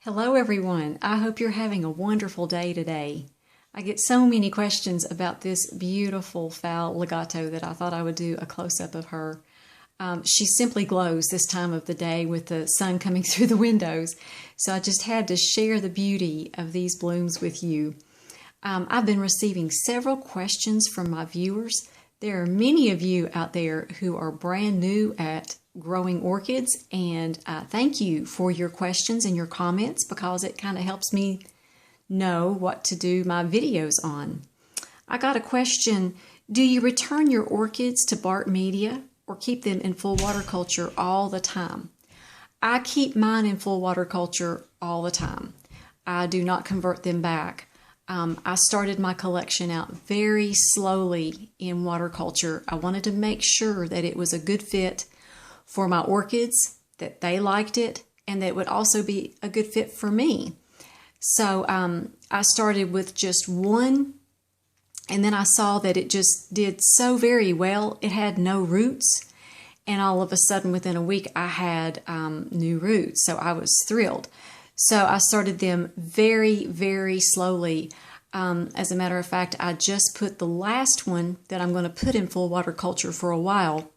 Hello everyone. I hope you're having a wonderful day today. I get so many questions about this beautiful fowl legato that I thought I would do a close-up of her. She simply glows this time of the day with the sun coming through the windows. So I just had to share the beauty of these blooms with you. I've been receiving several questions from my viewers. There are many of you out there who are brand new at growing orchids, and thank you for your questions and your comments because it kind of helps me know what to do my videos on. I got a question: do you return your orchids to bark media or keep them in full water culture all the time? I keep mine in full water culture all the time. I do not convert them back. I started my collection out very slowly in water culture. I wanted to make sure that it was a good fit for my orchids, that they liked it, and that it would also be a good fit for me. So I started with just one, and then I saw that it just did so very well. It had no roots, and all of a sudden within a week I had new roots, so I was thrilled. So I started them very, very slowly. As a matter of fact, I just put the last one that I'm going to put in full water culture for a while.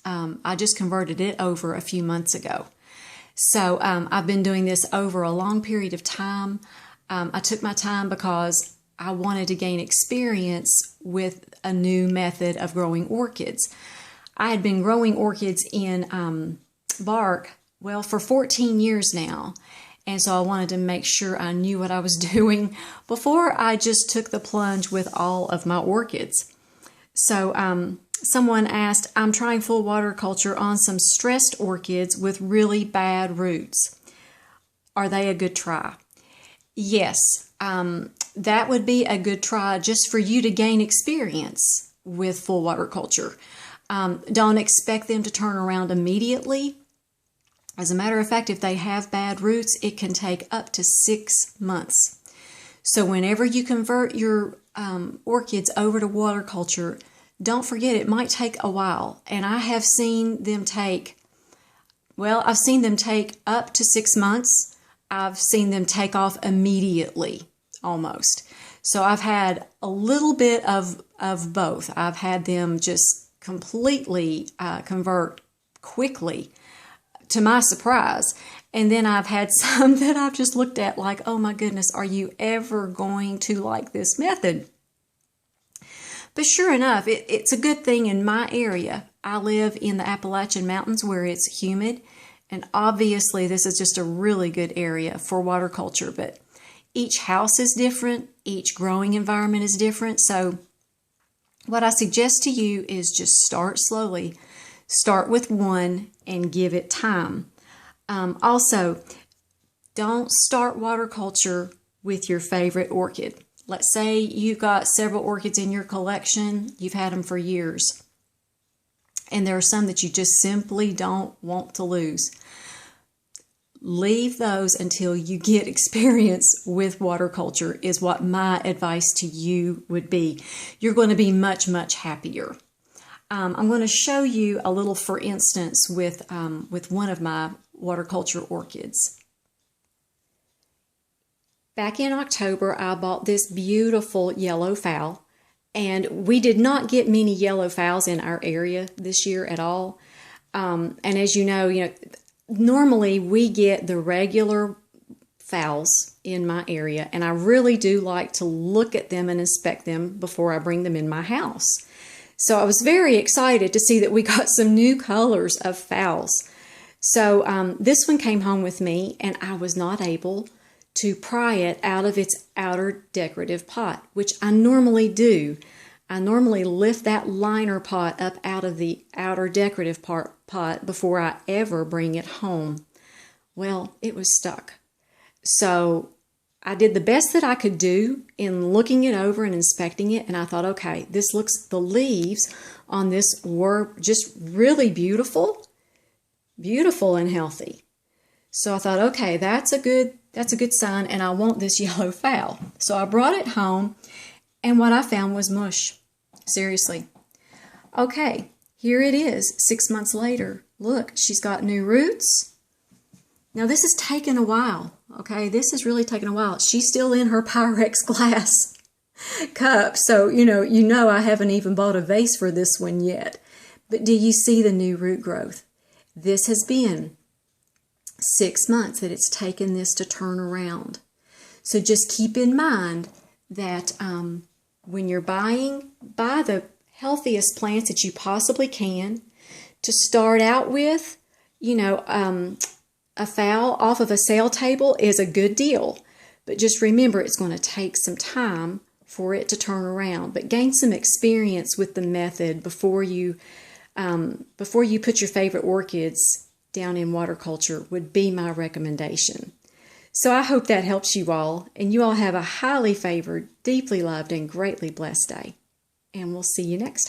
I just converted it over a few months ago. So I've been doing this over a long period of time. I took my time because I wanted to gain experience with a new method of growing orchids. I had been growing orchids in bark, well, for 14 years now. And so I wanted to make sure I knew what I was doing before I just took the plunge with all of my orchids. So someone asked, I'm trying full water culture on some stressed orchids with really bad roots. Are they a good try? Yes, that would be a good try just for you to gain experience with full water culture. Don't expect them to turn around immediately. As a matter of fact, if they have bad roots, it can take up to 6 months. So whenever you convert your orchids over to water culture, don't forget it might take a while. And I have seen them take, well, I've seen them take up to 6 months. I've seen them take off immediately, almost. So I've had a little bit of both. I've had them just completely convert quickly, to my surprise. And then I've had some that I've just looked at like, oh my goodness, are you ever going to like this method? But sure enough, it's a good thing in my area. I live in the Appalachian Mountains where it's humid, and obviously this is just a really good area for water culture, but each house is different, each growing environment is different. So what I suggest to you is just start slowly. Start with one and give it time. Also, don't start water culture with your favorite orchid. Let's say you've got several orchids in your collection, you've had them for years, and there are some that you just simply don't want to lose. Leave those until you get experience with water culture is what my advice to you would be. You're going to be much, much happier. I'm going to show you a little for instance with one of my water culture orchids. Back in October, I bought this beautiful yellow fowl, and we did not get many yellow fowls in our area this year at all. And as you know, normally we get the regular fowls in my area, and I really do like to look at them and inspect them before I bring them in my house. So I was very excited to see that we got some new colors of fowls. So this one came home with me, and I was not able to pry it out of its outer decorative pot, which I normally do. I normally lift that liner pot up out of the outer decorative pot before I ever bring it home. Well, it was stuck. So I did the best that I could do in looking it over and inspecting it, and I thought, okay, the leaves on this were just really beautiful and healthy. So I thought, okay, that's a good sign, and I want this yellow fowl. So I brought it home, and what I found was mush. Seriously. Okay, here it is 6 months later. Look, she's got new roots. Now this has taken a while, okay? This has really taken a while. She's still in her Pyrex glass cup, so you know I haven't even bought a vase for this one yet. But do you see the new root growth? This has been 6 months that it's taken this to turn around. So just keep in mind that when you're buying, buy the healthiest plants that you possibly can. To start out with, a phal off of a sale table is a good deal. But just remember, it's going to take some time for it to turn around. But gain some experience with the method before you put your favorite orchids down in water culture would be my recommendation. So I hope that helps you all, and you all have a highly favored, deeply loved, and greatly blessed day. And we'll see you next time.